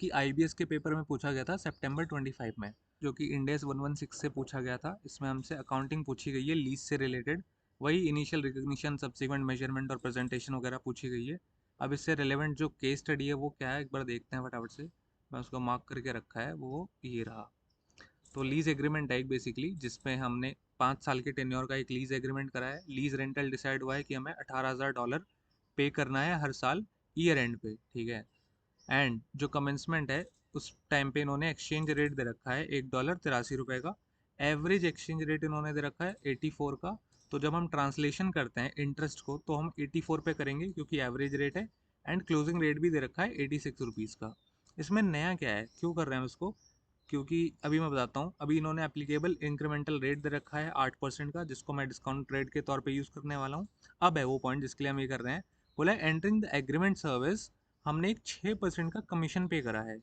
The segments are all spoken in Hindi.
कि आईबीएस के पेपर में पूछा गया था सितंबर 25 में, जो कि इंडेस 116 से पूछा गया था। इसमें हमसे अकाउंटिंग पूछी गई है लीज से रिलेटेड, वही इनिशियल रिकग्निशन, सब्सिक्वेंट मेजरमेंट और प्रेजेंटेशन वगैरह पूछी गई है। अब इससे रिलेवेंट जो केस स्टडी है वो क्या है, एक बार देखते हैं फटाफट से। मैं उसको मार्क करके रखा है, वो ये रहा। तो लीज एग्रीमेंट है एक बेसिकली, जिसमें हमने 5 साल के टेन्योर का एक लीज एग्रीमेंट करा है। लीज रेंटल डिसाइड हुआ है कि हमें $18,000 पे करना है हर साल ईयर एंड पे, ठीक है। एंड जो कमेंसमेंट है उस टाइम पे इन्होंने एक्सचेंज रेट दे रखा है $1 83 का। एवरेज एक्सचेंज रेट इन्होंने दे रखा है 84 का। तो जब हम ट्रांसलेशन करते हैं इंटरेस्ट को तो हम 84 पे करेंगे क्योंकि एवरेज रेट है। एंड क्लोजिंग रेट भी दे रखा है ₹86 का। इसमें नया क्या है, क्यों कर रहे हैं इसको, क्योंकि अभी मैं बताता हूँ। अभी इन्होंने एप्लीकेबल इंक्रीमेंटल रेट दे रखा है 8% का, जिसको मैं डिस्काउंट रेट के तौर पे यूज़ करने वाला हूँ। अब है वो पॉइंट जिसके लिए हम ये कर रहे हैं। बोला एंटरिंग द एग्रीमेंट सर्विस, हमने एक 6% का कमीशन पे करा है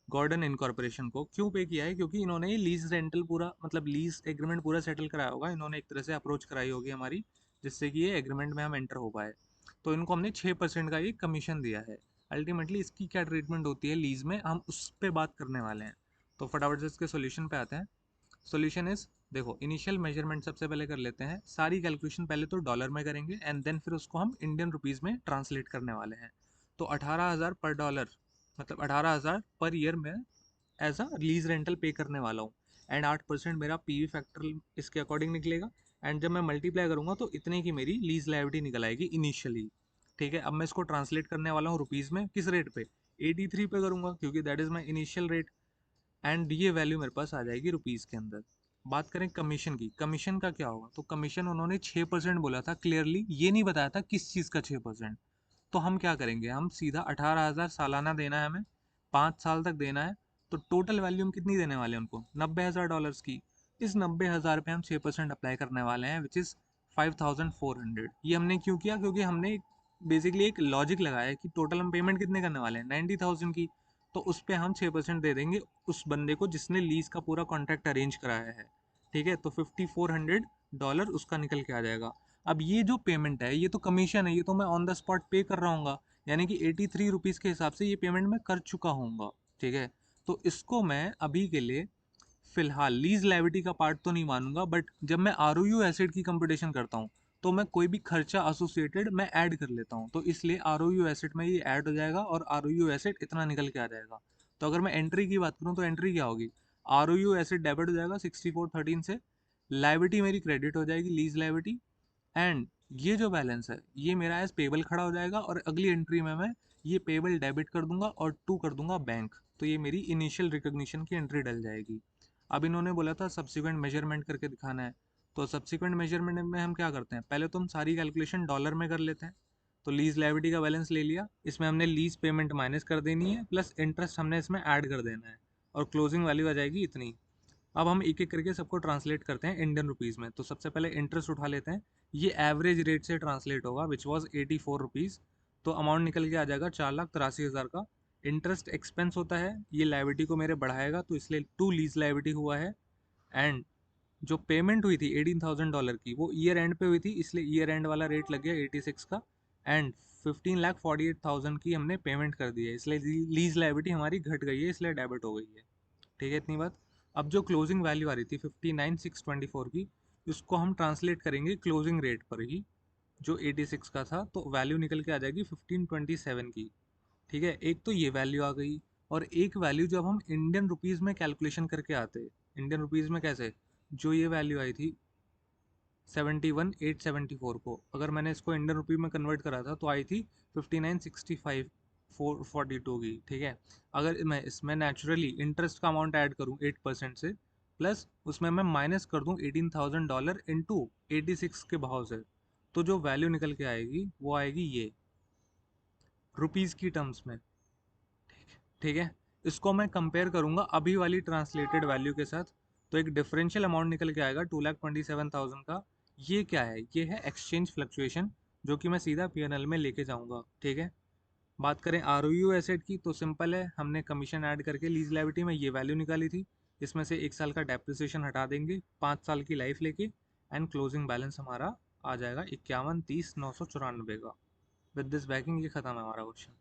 गॉर्डन इनकॉर्पोरेशन को। क्यों पे किया है, क्योंकि इन्होंने ये लीज रेंटल पूरा, मतलब लीज एग्रीमेंट पूरा सेटल कराया होगा। इन्होंने एक तरह से अप्रोच कराई होगी हमारी, जिससे कि ये एग्रीमेंट में हम एंटर हो पाए। तो इनको हमने 6% का ये कमीशन दिया है। अल्टीमेटली इसकी क्या ट्रीटमेंट होती है लीज में, हम उस पर बात करने वाले हैं। तो फटाफट से इसके सोल्यूशन पे आते हैं। सोल्यूशन इज, देखो इनिशियल मेजरमेंट सबसे पहले कर लेते हैं। सारी कैलकुलेशन पहले तो डॉलर में करेंगे एंड देन फिर उसको हम इंडियन रुपीज़ में ट्रांसलेट करने वाले हैं। तो 18,000 पर डॉलर, मतलब 18,000 पर ईयर में एज अ लीज रेंटल पे करने वाला हूँ। एंड 8% मेरा पीवी फैक्टर इसके अकॉर्डिंग निकलेगा। एंड जब मैं मल्टीप्लाई करूँगा तो इतने की मेरी लीज लायबिलिटी निकल आएगी इनिशियली। ठीक है, अब मैं इसको ट्रांसलेट करने वाला हूँ रुपीज़ में। किस रेट पे, 83 पे करूँगा, क्योंकि that is my initial rate. And ये वैल्यू मेरे पास आ जाएगी रुपीज़ के अंदर। बात करें कमीशन की, कमीशन का क्या होगा, तो कमीशन उन्होंने 6% बोला था क्लियरली, ये नहीं बताया था किस चीज़ का 6%। तो हम क्या करेंगे, हम सीधा 18,000 सालाना देना है हमें, 5 साल तक देना है। तो टोटल वैल्यू हम कितनी देने वाले हैं उनको, $90,000 की। इस 90,000 पे हम 6% अप्लाई करने वाले हैं, विच इज़ 5,400। ये हमने क्यों किया, क्योंकि हमने बेसिकली एक लॉजिक लगाया है कि टोटल हम पेमेंट कितने करने वाले हैं, 90,000 की। तो उस पर हम 6% दे देंगे उस बंदे को जिसने लीज का पूरा कॉन्ट्रैक्ट अरेंज कराया है। ठीक है, तो $5,400 उसका निकल के आ जाएगा। अब ये जो पेमेंट है ये तो कमीशन है, ये तो मैं ऑन द स्पॉट पे कर रहा हूँ, यानी कि 83 रुपीज़ के हिसाब से ये पेमेंट मैं कर चुका हूँ। ठीक है, तो इसको मैं अभी के लिए फिलहाल लीज लायबिलिटी का पार्ट तो नहीं मानूंगा, बट जब मैं आर एसेट की कंप्यूटेशन करता हूँ तो मैं कोई भी खर्चा एसोसिएटेड मैं ऐड कर लेता हूँ। तो इसलिए आर एसेट में ये ऐड हो जाएगा और आर एसेट इतना निकल के आ जाएगा। तो अगर मैं एंट्री की बात करूँ तो एंट्री क्या होगी, आर एसेट डेबिट हो जाएगा 6413 से, लायबिलिटी मेरी क्रेडिट हो जाएगी लीज लायबिलिटी। एंड ये जो बैलेंस है ये मेरा एज पेबल खड़ा हो जाएगा, और अगली एंट्री में मैं ये पेबल डेबिट कर दूंगा और टू कर दूंगा बैंक। तो ये मेरी इनिशियल रिकॉग्निशन की एंट्री डल जाएगी। अब इन्होंने बोला था सब्सिक्वेंट मेजरमेंट करके दिखाना है। तो सब्सिक्वेंट मेजरमेंट में हम क्या करते हैं, पहले तो हम सारी कैलकुलेशन डॉलर में कर लेते हैं। तो लीज लायबिलिटी का बैलेंस ले लिया, इसमें हमने लीज पेमेंट माइनस कर देनी है, प्लस इंटरेस्ट हमने इसमें ऐड कर देना है, और क्लोजिंग वैल्यू आ जाएगी इतनी। अब हम एक एक करके सबको ट्रांसलेट करते हैं इंडियन रुपीज़ में। तो सबसे पहले इंटरेस्ट उठा लेते हैं। ये एवरेज रेट से ट्रांसलेट होगा, विच वॉज 84 रुपीज़। तो अमाउंट निकल के आ जाएगा 4,83,000 का। इंटरेस्ट एक्सपेंस होता है, ये लाइबिलिटी को मेरे बढ़ाएगा, तो इसलिए टू लीज लाइबिलिटी हुआ है। एंड जो पेमेंट हुई थी $18,000 की, वो ईयर एंड पे हुई थी, इसलिए ईयर एंड वाला रेट लग गया 86 का। एंड 15,48,000 की हमने पेमेंट कर दी है, इसलिए लीज लाइबिलिटी हमारी घट गई है, इसलिए डेबिट हो गई है। ठीक है, इतनी बात। अब जो क्लोजिंग वैल्यू आ रही थी 59,624 की, उसको हम ट्रांसलेट करेंगे क्लोजिंग रेट पर ही, जो 86 का था। तो वैल्यू निकल के आ जाएगी 1527 की। ठीक है, एक तो ये वैल्यू आ गई। और एक वैल्यू जब हम इंडियन रुपीज़ में कैलकुलेशन करके आते, इंडियन रुपीज़ में कैसे, जो ये वैल्यू आई थी 71,874 को, अगर मैंने इसको इंडियन रुपी में कन्वर्ट करा था तो आई थी 59,65,442 की। ठीक है, अगर मैं इसमें नेचुरली इंटरेस्ट का अमाउंट ऐड करूँ 8% से, प्लस उसमें मैं माइनस कर दूँ $18,000 इंटू 86 के भाव से, तो जो वैल्यू निकल के आएगी वो आएगी ये रुपीज़ की टर्म्स में। ठीक है, इसको मैं कंपेयर करूंगा अभी वाली ट्रांसलेटेड वैल्यू के साथ, तो एक डिफरेंशियल अमाउंट निकल के आएगा 2,27,000 का। ये क्या है, ये है एक्सचेंज फ्लक्चुएशन, जो कि मैं सीधा पीएनएल में लेके जाऊंगा। ठीक है, बात करें आर एसेट की, तो सिंपल है, हमने कमीशन ऐड करके लीज लायबिलिटी में ये वैल्यू निकाली थी। इसमें से 1 साल का डेप्रिसिएशन हटा देंगे, 5 साल की लाइफ लेके, एंड क्लोजिंग बैलेंस हमारा आ जाएगा 51,30,994 का। विद दिस बैकिंग ये खत्म है हमारा क्वेश्चन।